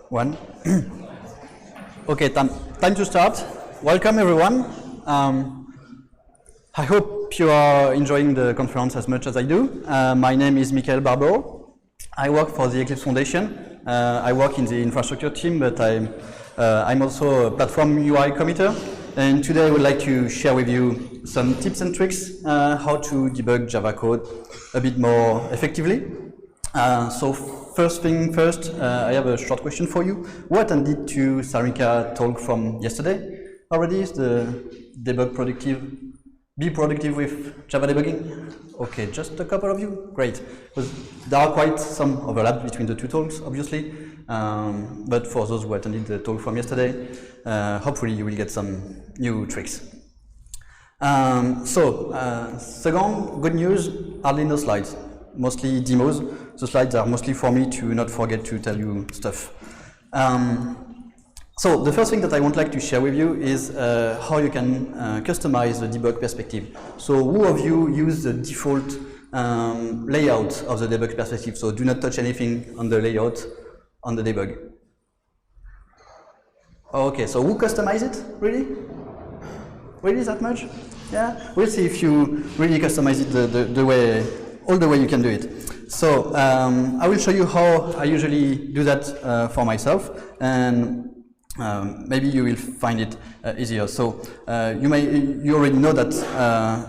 One. Okay, time to start. Welcome everyone. I hope you are enjoying the conference as much as I do. My name is Mikaël Barbero. I work for the Eclipse Foundation. I work in the infrastructure team, but I'm also a platform UI committer. And today I would like to share with you some tips and tricks how to debug Java code a bit more effectively. So first thing first, I have a short question for you. Who attended to Sarika talk from yesterday already? Is the debug productive? Be productive with Java debugging? Okay, just a couple of you? Great. Because there are quite some overlap between the two talks, obviously. But for those who attended the talk from yesterday, hopefully you will get some new tricks. Second, good news, hardly no slides. Mostly demos. The slides are mostly for me to not forget to tell you stuff. So the first thing that I would like to share with you is how you can customize the debug perspective. So who of you use the default layout of the debug perspective? So do not touch anything on the layout on the debug. Okay, so who customize it? Really? Really that much? Yeah? We'll see if you really customize it all the way you can do it. So I will show you how I usually do that for myself, and maybe you will find it easier. So you already know that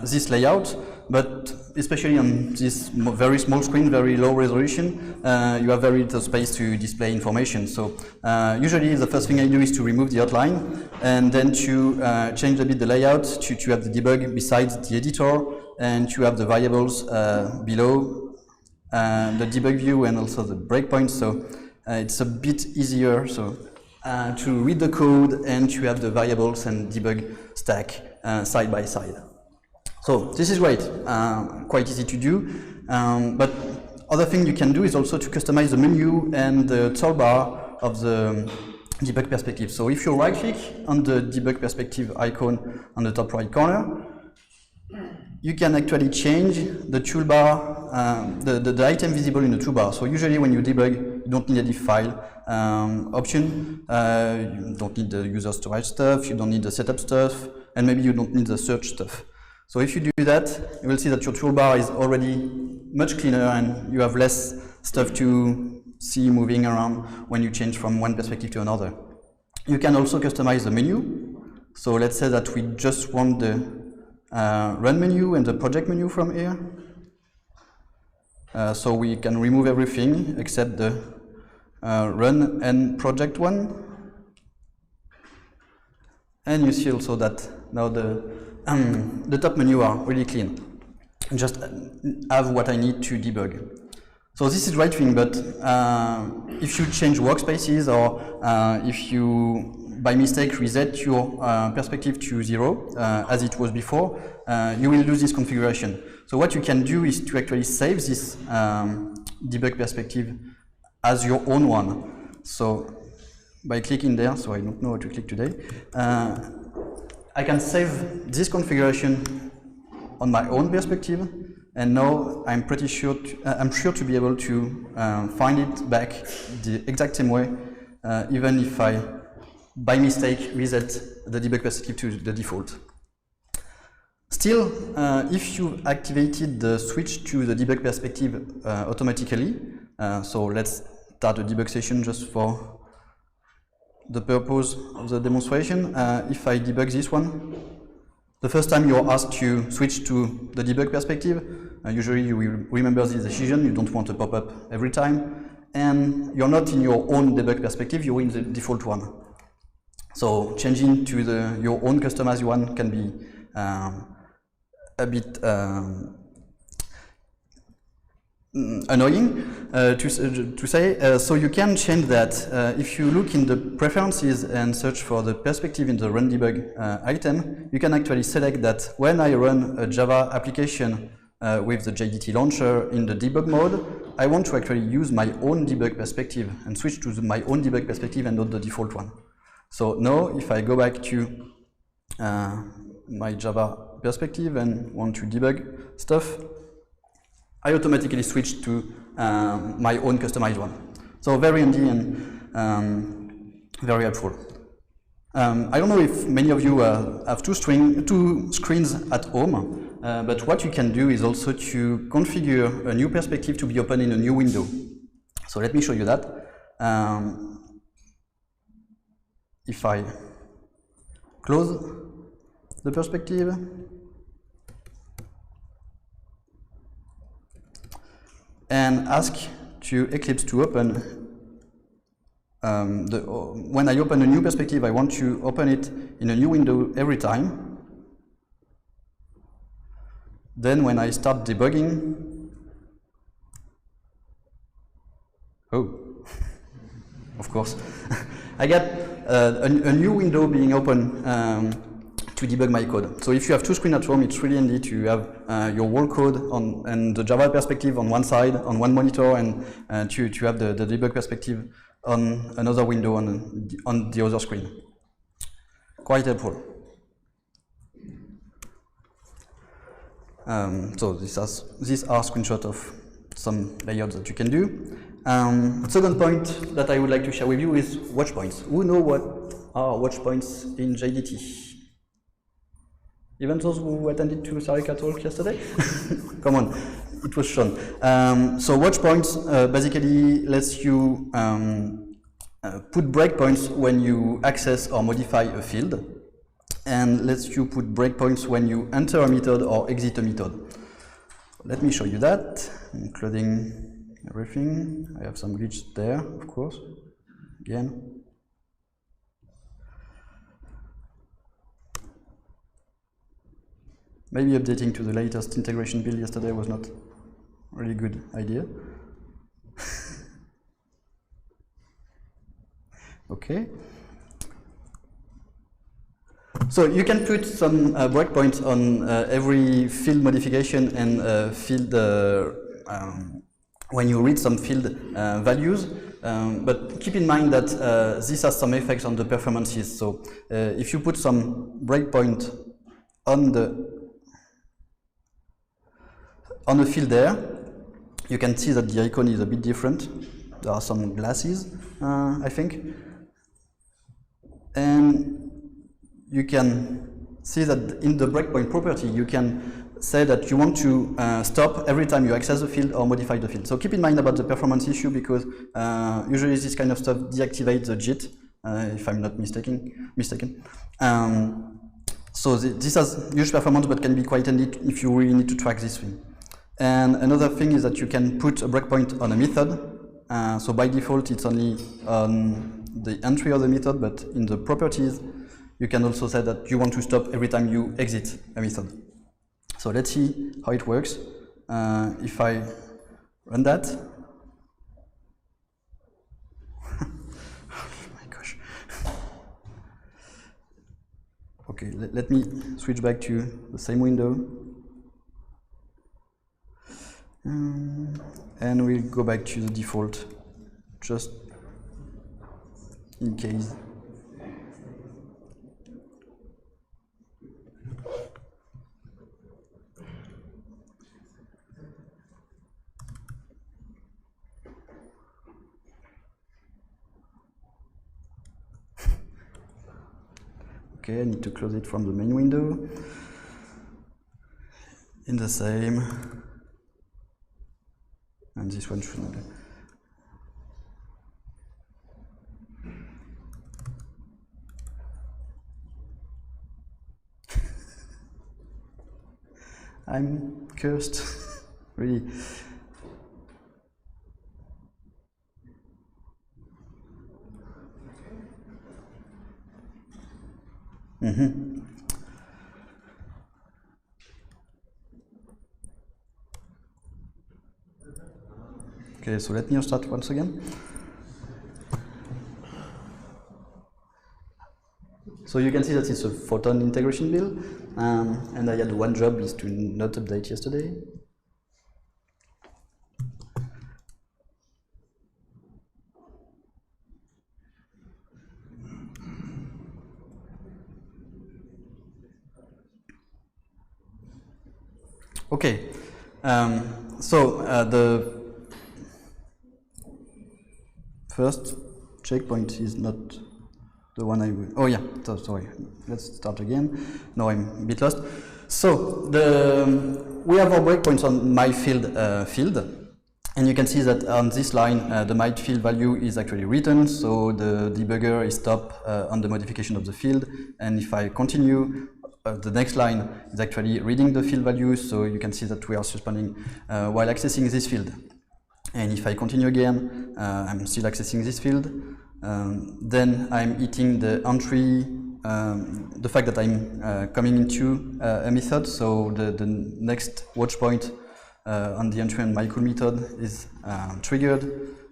this layout, but especially on this very small screen, very low resolution, you have very little space to display information. So usually the first thing I do is to remove the outline and then to change a bit the layout to have the debug besides the editor and to have the variables below the debug view and also the breakpoints. So it's a bit easier to read the code and to have the variables and debug stack side by side. So this is great, quite easy to do. But other thing you can do is also to customize the menu and the toolbar of the debug perspective. So if you right click on the debug perspective icon on the top right corner, you can actually change the toolbar, the item visible in the toolbar. So usually when you debug, you don't need any file option, you don't need the user storage stuff, you don't need the setup stuff, and maybe you don't need the search stuff. So if you do that, you will see that your toolbar is already much cleaner and you have less stuff to see moving around when you change from one perspective to another. You can also customize the menu. So let's say that we just want the run menu and the project menu from here. So we can remove everything except the run and project one. And you see also that now the top menu are really clean. Just have what I need to debug. So this is right thing, but if you change workspaces or if you by mistake reset your perspective to 0 as it was before, you will lose this configuration. So what you can do is to actually save this debug perspective as your own one. So by clicking there, so I don't know how to click today, I can save this configuration on my own perspective, and now I'm pretty sure I'm sure to be able to find it back the exact same way, even if I by mistake reset the debug perspective to the default. Still, if you activated the switch to the debug perspective automatically, so let's start a debug session just for the purpose of the demonstration. If I debug this one, The first time you're asked to switch to the debug perspective, usually you will remember this decision, you don't want a pop-up every time, and you're not in your own debug perspective, you're in the default one. So changing to your own customized one can be a bit annoying to say. So you can change that. If you look in the preferences and search for the perspective in the run debug item, you can actually select that when I run a Java application with the JDT launcher in the debug mode, I want to actually use my own debug perspective and switch to my own debug perspective and not the default one. So now if I go back to my Java perspective and want to debug stuff, I automatically switch to my own customized one. So very handy and very helpful. I don't know if many of you have two screens at home, but what you can do is also to configure a new perspective to be open in a new window. So let me show you that. If I close the perspective, and ask to Eclipse to open, when I open a new perspective, I want to open it in a new window every time. Then when I start debugging, oh, of course, I get a new window being open to debug my code. So if you have two screens at home, it's really handy to have your whole code and the Java perspective on one side, on one monitor, and to have the debug perspective on another window on the other screen. Quite helpful. So these are screenshots of some layouts that you can do. Second point that I would like to share with you is watch points. Who know what are watch points in JDT? Even those who attended to Sarika talk yesterday? Come on, it was shown. So watch points basically lets you put breakpoints when you access or modify a field, and lets you put breakpoints when you enter a method or exit a method. Let me show you that, including everything. I have some glitch there, of course, again. Maybe updating to the latest integration build yesterday was not a really good idea. Okay. So you can put some breakpoints on every field modification and field when you read some field values. But keep in mind that this has some effects on the performances. So if you put some breakpoint on the field there, you can see that the icon is a bit different. There are some glasses, I think. And you can see that in the breakpoint property, you can say that you want to stop every time you access the field or modify the field. So keep in mind about the performance issue, because usually this kind of stuff deactivates the JIT, if I'm not mistaken. So this has huge performance, but can be quite handy if you really need to track this thing. And another thing is that you can put a breakpoint on a method. So by default, it's only on the entry of the method, but in the properties, you can also say that you want to stop every time you exit a method. So let's see how it works. If I run that. Oh my gosh. Okay, let me switch back to the same window. And we'll go back to the default, just in case. Okay, I need to close it from the main window. In the same. And this one shouldn't be. I'm cursed, really. Okay, so let me start once again. So you can see that it's a photon integration build, and I had one job is to not update yesterday. Okay, so the first checkpoint is not the one I will. Oh yeah, so, sorry. Let's start again. No, I'm a bit lost. So we have our breakpoints on my field, and you can see that on this line the my field value is actually written. So the debugger is stopped on the modification of the field, and if I continue, the next line is actually reading the field value. So you can see that we are suspending while accessing this field. And if I continue again, I'm still accessing this field. Then I'm eating the entry, the fact that I'm coming into a method, so the next watch point on the entry on my cool method is triggered,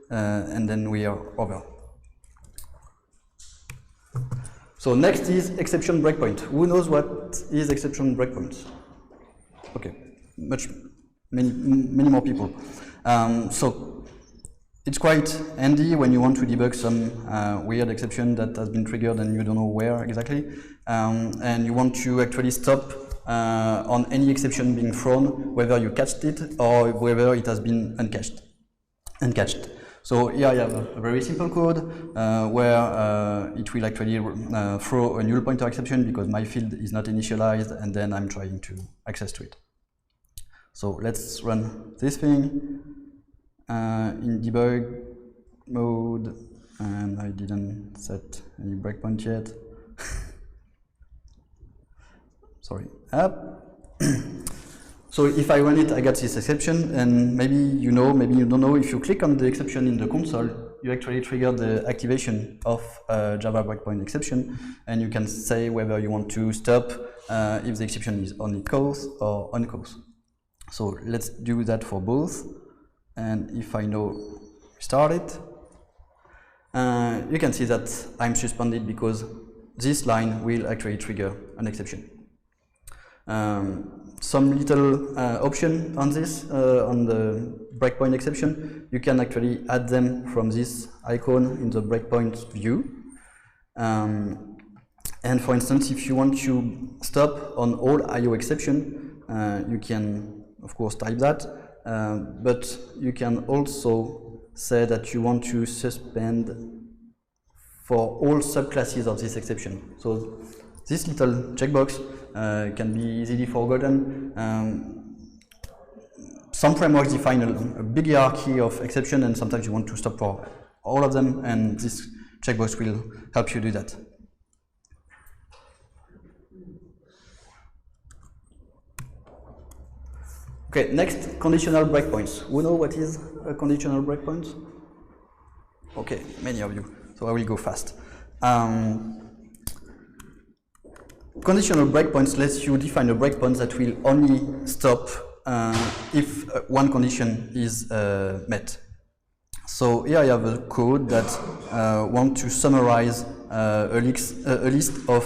and then we are over. So next is exception breakpoint. Who knows what is exception breakpoint? Okay, many more people. So it's quite handy when you want to debug some weird exception that has been triggered and you don't know where exactly, and you want to actually stop on any exception being thrown, whether you catched it or whether it has been uncatched. So here I have a very simple code where it will actually throw a null pointer exception because my field is not initialized, and then I'm trying to access to it. So let's run this thing in debug mode, and I didn't set any breakpoint yet. Sorry. So if I run it, I get this exception, and maybe you know, maybe you don't know, if you click on the exception in the console, you actually trigger the activation of Java breakpoint exception, and you can say whether you want to stop if the exception is only cause or uncause. So let's do that for both, and if I now start it, you can see that I'm suspended because this line will actually trigger an exception. Some little option on this, on the breakpoint exception, you can actually add them from this icon in the breakpoint view. And for instance, if you want to stop on all IO exception, you can of course type that, but you can also say that you want to suspend for all subclasses of this exception. So this little checkbox can be easily forgotten. Some frameworks define a big hierarchy of exception, and sometimes you want to stop for all of them, and this checkbox will help you do that. Okay, next, conditional breakpoints. Who know what is a conditional breakpoint? Okay, many of you, so I will go fast. Conditional breakpoints lets you define a breakpoint that will only stop if one condition is met. So here I have a code that wants to summarize a list of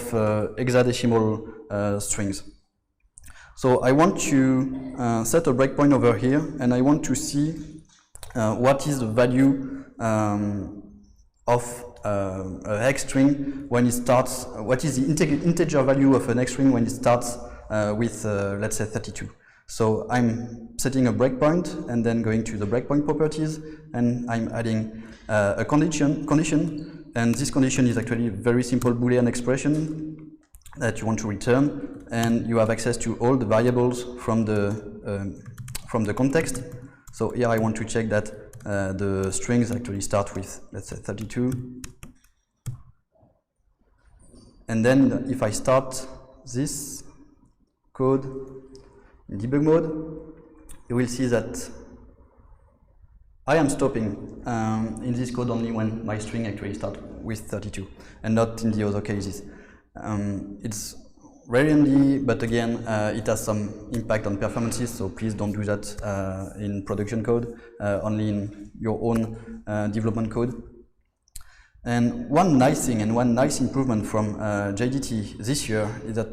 hexadecimal strings. So I want to set a breakpoint over here, and I want to see what is the value of a hex string when it starts, what is the integer value of an hex string when it starts with, let's say, 32. So I'm setting a breakpoint and then going to the breakpoint properties, and I'm adding a condition, and this condition is actually a very simple Boolean expression that you want to return, and you have access to all the variables from the context. So here I want to check that the strings actually start with, let's say, 32. And then if I start this code, In debug mode, you will see that I am stopping in this code only when my string actually starts with 32, and not in the other cases. It's very handy, but again, it has some impact on performances, so please don't do that in production code, only in your own development code. And one nice thing and one nice improvement from JDT this year is that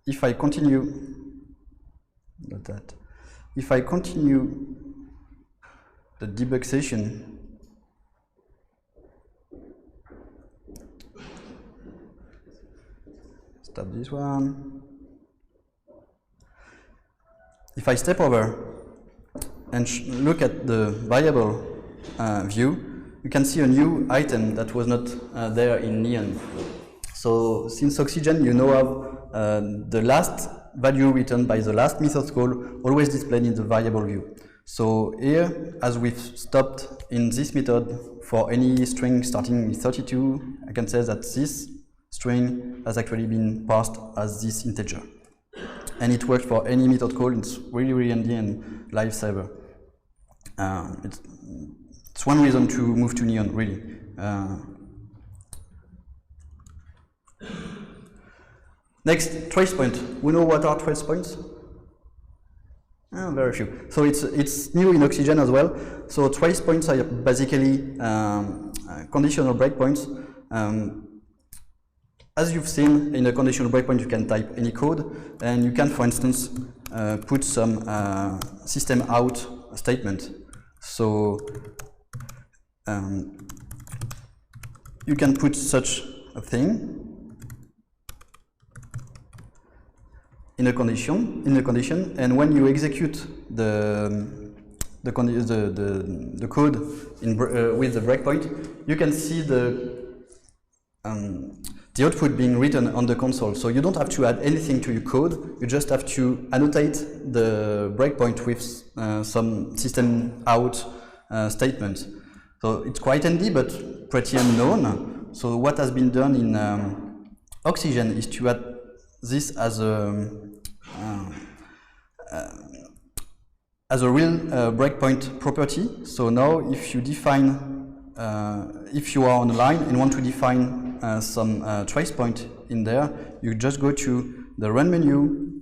if I continue, if I continue the debug session, stop this one. If I step over and look at the variable view, you can see a new item that was not there in Neon. So since Oxygen, you now have the last value returned by the last method call always displayed in the variable view. So here, as we've stopped in this method for any string starting with 32, I can say that this string has actually been parsed as this integer. And it works for any method call. It's really, really handy and lifesaver. It's one reason to move to Neon, really. Next, Tracepoint. We know what are Tracepoints? Very few. So it's new in Oxygen as well. So Tracepoints are basically conditional breakpoints. As you've seen, in a conditional breakpoint, you can type any code, and you can, for instance, put some system out statement. So you can put such a thing in a condition, and when you execute the code with the breakpoint, you can see the output being written on the console. So you don't have to add anything to your code, you just have to annotate the breakpoint with some system out statement. So it's quite handy, but pretty unknown. So what has been done in Oxygen is to add this as a real breakpoint property. So now if you define, if you are on the line and want to define some trace point in there, you just go to the run menu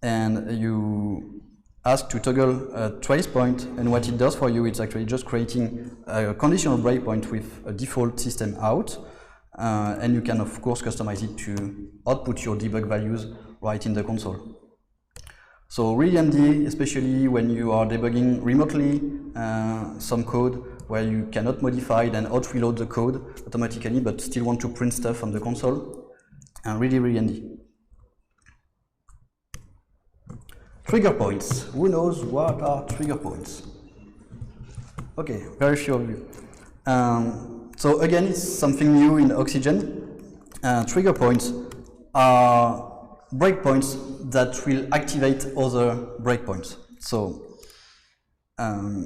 and you ask to toggle a trace point, and what it does for you, it's actually just creating a conditional breakpoint with a default system out, and you can of course customize it to output your debug values right in the console. So really handy, especially when you are debugging remotely some code where you cannot modify and out-reload the code automatically, but still want to print stuff on the console. And really, really handy. Trigger points. Who knows what are trigger points? Okay, very few of you. So again, it's something new in Oxygen. Trigger points are breakpoints that will activate other breakpoints. So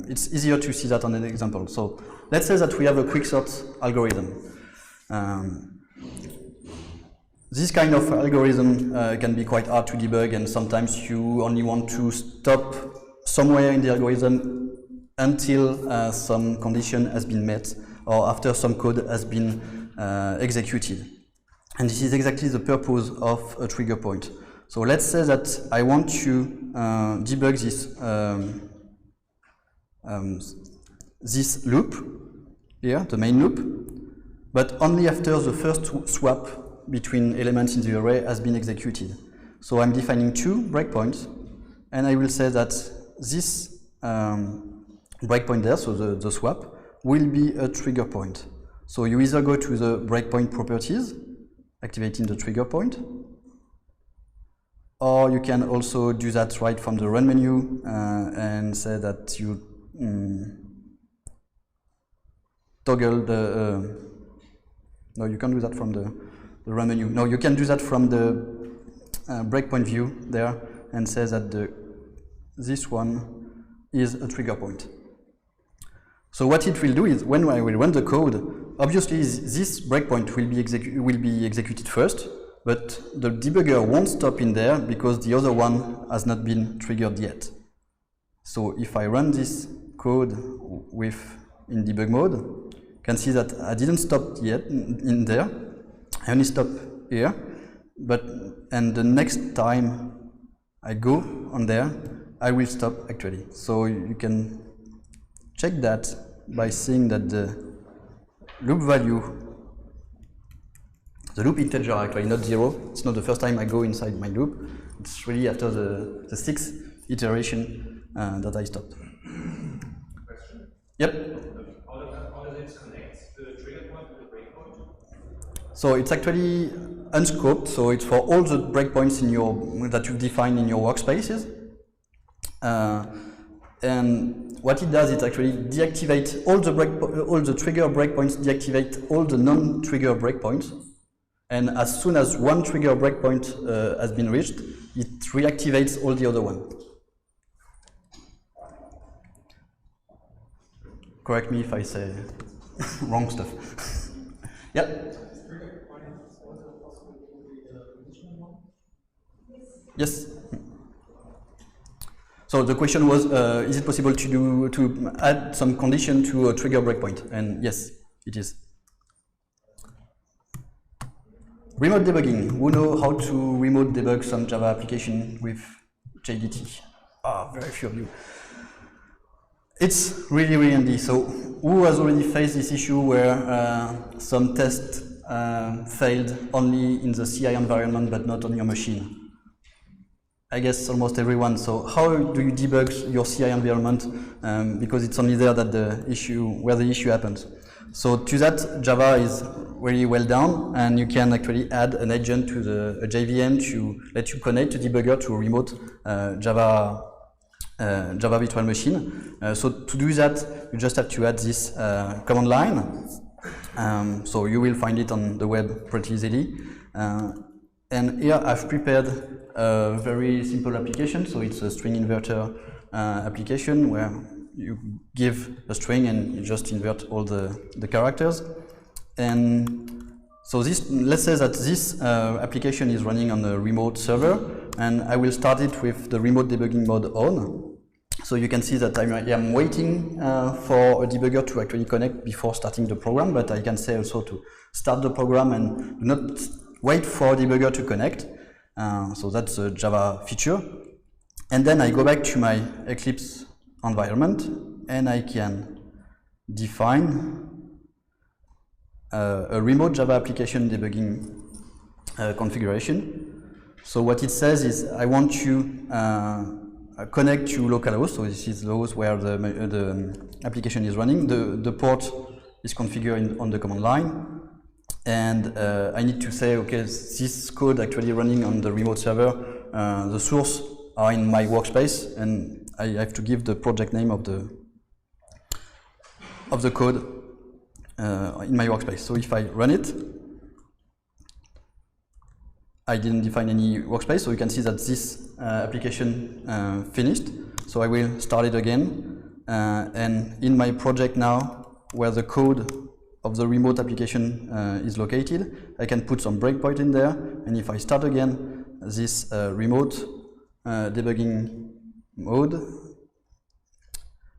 it's easier to see that on an example. So let's say that we have a quicksort algorithm. This kind of algorithm can be quite hard to debug, and sometimes you only want to stop somewhere in the algorithm until some condition has been met or after some code has been executed. And this is exactly the purpose of a trigger point. So let's say that I want to debug this loop here, the main loop, but only after the first swap between elements in the array has been executed. So I'm defining two breakpoints, and I will say that this breakpoint there, so the swap, will be a trigger point. So you either go to the breakpoint properties, activating the trigger point, or you can also do that right from the run menu and say that you toggle the, no, you can't do that from the run menu. No, you can do that from the breakpoint view there and say that this one is a trigger point. So what it will do is when I will run the code, obviously this breakpoint will be executed first, but the debugger won't stop in there because the other one has not been triggered yet. So if I run this code in debug mode, you can see that I didn't stop yet in there. I only stop here, and the next time I go on there, I will stop actually. So you can check that by seeing that the loop value, the loop integer actually not 0. It's not the first time I go inside my loop. It's really after the 6th iteration that I stopped. Question? Yep. How does it connect the trigger point to the breakpoint? So it's actually unscoped, so it's for all the breakpoints that you've defined in your workspaces. And what it does, it actually deactivates all the trigger breakpoints, deactivate all the non-trigger breakpoints. And as soon as one trigger breakpoint has been reached, it reactivates all the other ones. Correct me if I say wrong stuff. Yeah. Yes. So the question was, is it possible to add some condition to a trigger breakpoint? And yes, it is. Remote debugging. Who know how to remote debug some Java application with JDT? Very few of you. It's really, really handy. So who has already faced this issue where some test failed only in the CI environment but not on your machine? I guess almost everyone. So how do you debug your CI environment? Because it's only there that the issue happens. So to that, Java is really well done, and you can actually add an agent to a JVM to let you connect to debugger to a remote Java virtual machine. So to do that, you just have to add this command line. So you will find it on the web pretty easily. And here I've prepared a very simple application. So it's a string inverter application where you give a string and you just invert all the characters. And so let's say that this application is running on a remote server, and I will start it with the remote debugging mode on. So you can see that I am waiting for a debugger to actually connect before starting the program, but I can say also to start the program and not wait for a debugger to connect. So that's a Java feature. And then I go back to my Eclipse environment, and I can define a remote Java application debugging configuration. So what it says is I want to connect to localhost. So this is the host where the application is running. The port is configured on the command line. And I need to say, okay, this code actually running on the remote server, the source are in my workspace, and I have to give the project name of the code in my workspace. So if I run it, I didn't define any workspace, so you can see that this application finished. So I will start it again, and in my project now, where the code of the remote application is located, I can put some breakpoint in there, and if I start again this remote debugging mode,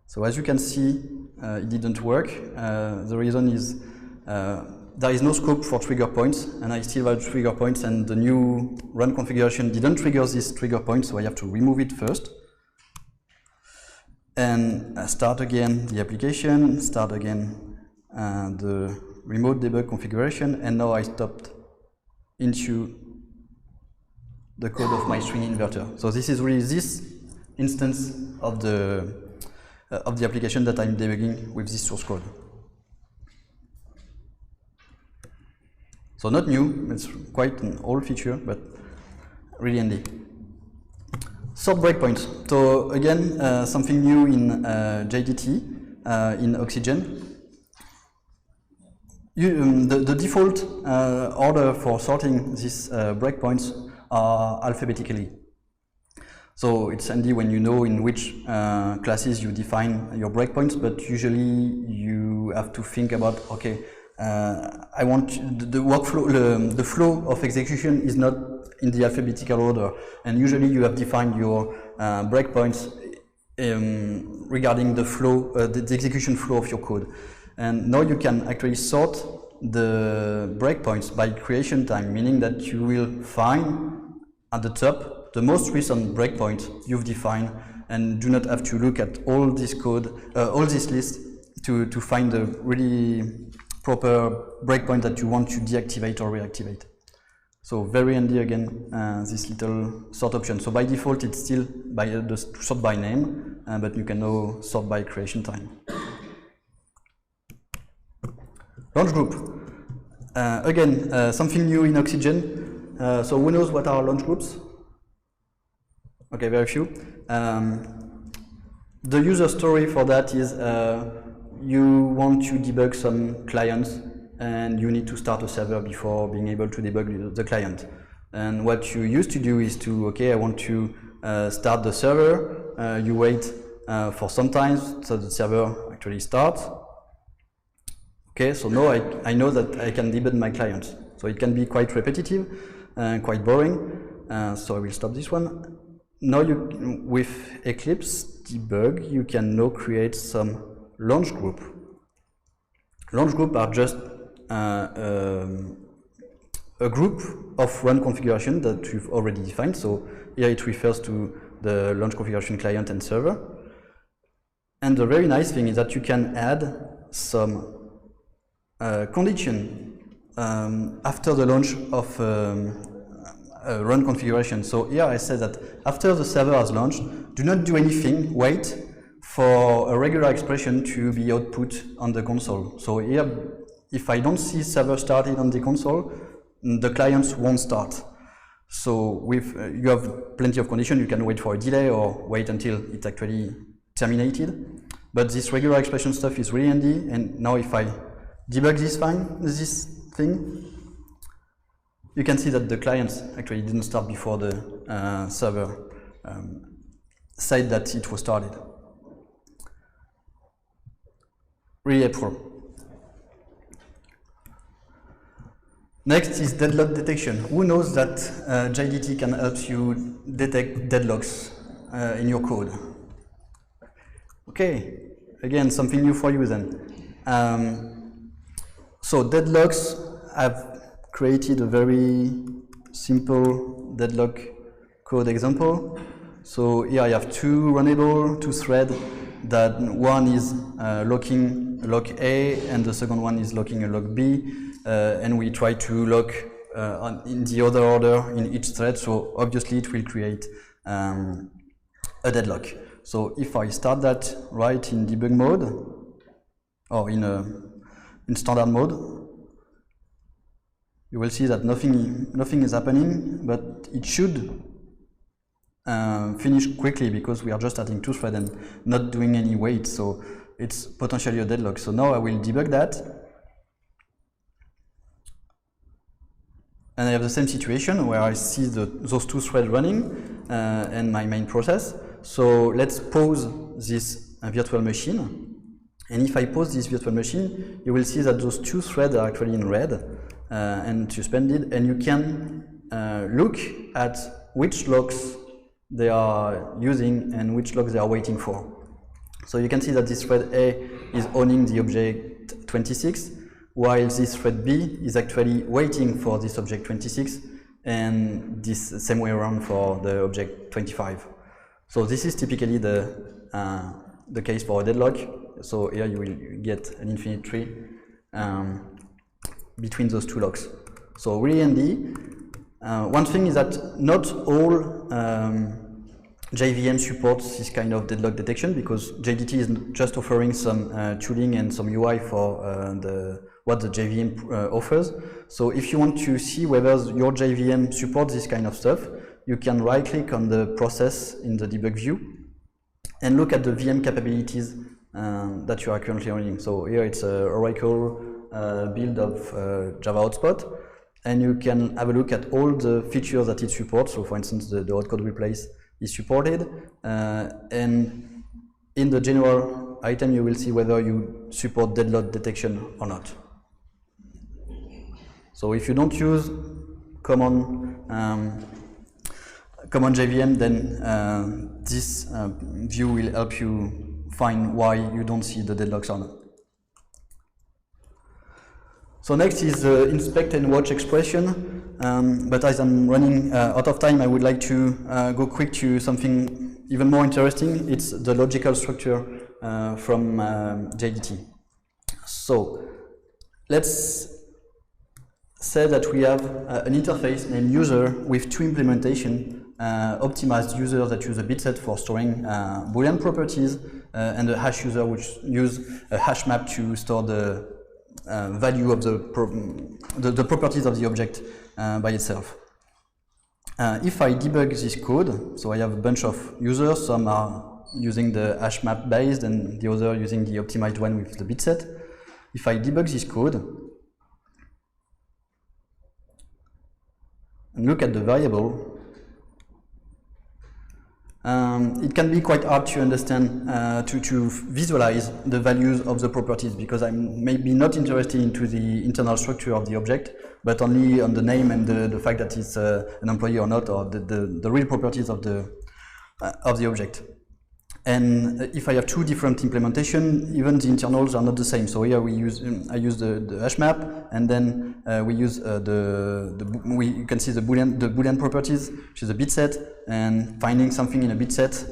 so as you can see, it didn't work. The reason is there is no scope for trigger points, and I still have trigger points, and the new run configuration didn't trigger this trigger point, so I have to remove it first. And start again the application, start again the remote debug configuration, and now I stopped into the code of my string inverter. So this is really this instance of the application that I'm debugging with this source code. So not new, it's quite an old feature, but really handy. Sort breakpoints. So again, something new in JDT, in Oxygen. The default order for sorting these breakpoints are alphabetically. So it's handy when you know in which classes you define your breakpoints, but usually you have to think about, okay, I want the workflow, the flow of execution is not in the alphabetical order, and usually you have defined your breakpoints regarding the flow, the execution flow of your code. And now you can actually sort the breakpoints by creation time, meaning that you will find at the top the most recent breakpoint you've defined, and do not have to look at all this code, all this list to find the really proper breakpoint that you want to deactivate or reactivate. So very handy again, this little sort option. So by default it's still by the sort by name, but you can now sort by creation time. Launch group. Again, something new in Oxygen. So who knows what are launch groups? Okay, very few. The user story for that is you want to debug some clients, and you need to start a server before being able to debug the client. And what you used to do is to, okay, I want to start the server, you wait for some time so the server actually starts. Okay, so now I know that I can debug my clients. So it can be quite repetitive and quite boring, so I will stop this one. Now with Eclipse Debug, you can now create some launch group. Launch group are just a group of run configuration that you've already defined. So here it refers to the launch configuration client and server. And the very nice thing is that you can add some condition after the launch of run configuration. So here I say that after the server has launched, do not do anything, wait for a regular expression to be output on the console. So here, if I don't see server started on the console, the clients won't start. So with you have plenty of conditions, you can wait for a delay or wait until it's actually terminated. But this regular expression stuff is really handy, and now if I debug this thing, you can see that the clients actually didn't start before the server said that it was started. Really helpful. Next is deadlock detection. Who knows that JDT can help you detect deadlocks in your code? Okay, again, something new for you then. So deadlocks, I've created a very simple deadlock code example. So here I have two runnable, two threads, that one is locking lock A and the second one is locking a lock B, and we try to lock in the other order in each thread, so obviously it will create a deadlock. So if I start that right in debug mode, or in standard mode, you will see that nothing is happening, but it should finish quickly because we are just adding two threads and not doing any wait, so it's potentially a deadlock. So now I will debug that, and I have the same situation where I see those two threads running and my main process. So let's pause this virtual machine, and if I pause this virtual machine, you will see that those two threads are actually in red and suspended, and you can look at which locks they are using and which locks they are waiting for. So you can see that this thread A is owning the object 26, while this thread B is actually waiting for this object 26, and this same way around for the object 25. So this is typically the case for a deadlock. So here you will get an infinite tree between those two locks. So really handy. One thing is that not all JVM supports this kind of deadlock detection, because JDT is just offering some tooling and some UI for what the JVM offers. So if you want to see whether your JVM supports this kind of stuff, you can right-click on the process in the debug view and look at the VM capabilities that you are currently running. So here it's a Oracle build of Java hotspot, and you can have a look at all the features that it supports. So for instance, the hot code replace is supported, and in the general item you will see whether you support deadlock detection or not. So if you don't use common JVM, then this view will help you find why you don't see the deadlocks or not. So next is the inspect and watch expression, but as I'm running out of time, I would like to go quick to something even more interesting. It's the logical structure from JDT. So let's say that we have an interface named user with two implementations, optimized user that use a bitset for storing Boolean properties, and a hash user which use a hash map to store the value of the properties of the object by itself. If I debug this code, so I have a bunch of users, some are using the hash map based and the other using the optimized one with the bitset. If I debug this code and look at the variable, it can be quite hard to understand, to visualize the values of the properties, because I'm maybe not interested into the internal structure of the object, but only on the name and the fact that it's an employee or not, or the real properties of the object. And if I have two different implementations, even the internals are not the same. So here I use the hash map, and then we use you can see the Boolean properties, which is a bitset, and finding something in a bitset,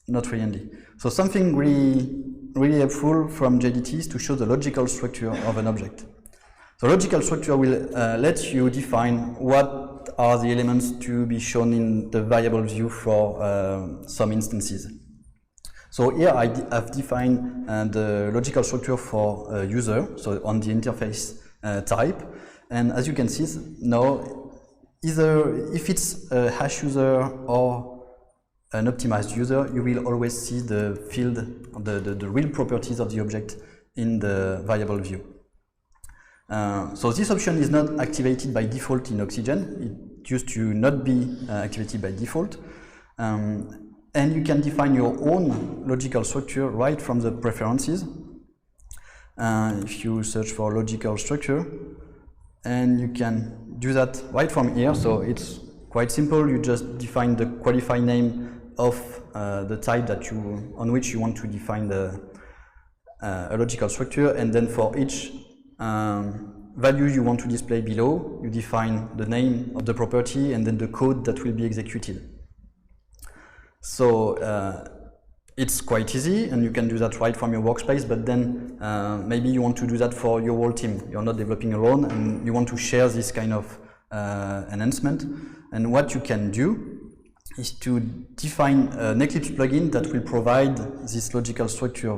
not really handy. So something really helpful from JDT is to show the logical structure of an object. The logical structure will let you define what are the elements to be shown in the variable view for some instances. So here I've defined the logical structure for user, so on the interface type. And as you can see now, either if it's a hash user or an optimized user, you will always see the field, the real properties of the object in the variable view. So this option is not activated by default in Oxygen. It used to not be activated by default. And you can define your own logical structure right from the preferences. If you search for logical structure, and you can do that right from here. So it's quite simple. You just define the qualify name of the type on which you want to define a logical structure, and then for each value you want to display below, you define the name of the property and then the code that will be executed. So it's quite easy, and you can do that right from your workspace, but then maybe you want to do that for your whole team. You're not developing alone, and you want to share this kind of enhancement. And what you can do is to define an Eclipse plugin that will provide this logical structure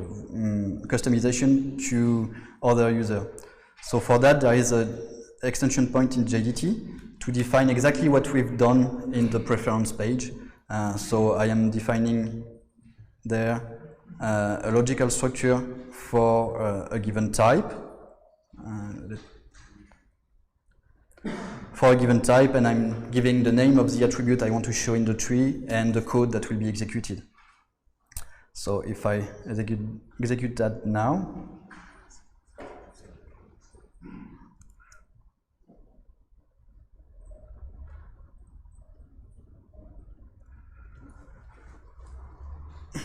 customization to other users. So for that, there is an extension point in JDT to define exactly what we've done in the preference page. So I am defining there a logical structure for a given type. And I'm giving the name of the attribute I want to show in the tree and the code that will be executed. So if I execute that now,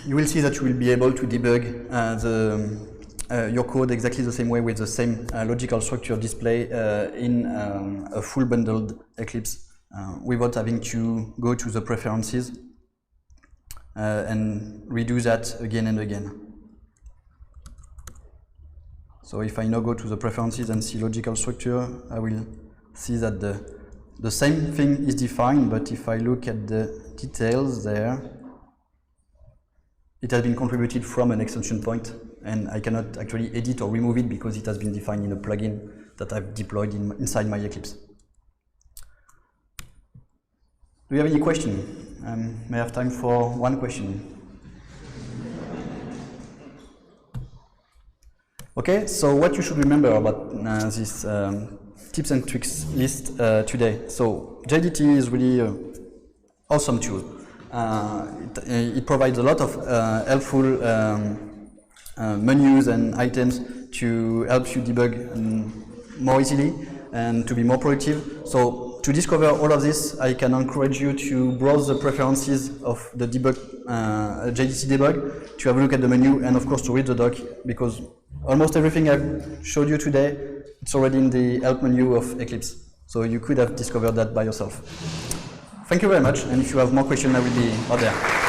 you will see that you will be able to debug your code exactly the same way with the same logical structure display in a full bundled Eclipse without having to go to the preferences and redo that again and again. So if I now go to the preferences and see logical structure, I will see that the same thing is defined, but if I look at the details there, it has been contributed from an extension point, and I cannot actually edit or remove it because it has been defined in a plugin that I've deployed inside my Eclipse. Do you have any question? May I have time for one question? Okay, so what you should remember about this tips and tricks list today. So JDT is really an awesome tool. It provides a lot of helpful menus and items to help you debug more easily. and to be more productive. So to discover all of this, I can encourage you to browse the preferences of the debug, JDC debug, to have a look at the menu, and of course to read the doc, because almost everything I've showed you today, it's already in the help menu of Eclipse. So you could have discovered that by yourself. Thank you very much, and if you have more questions, I will be out there.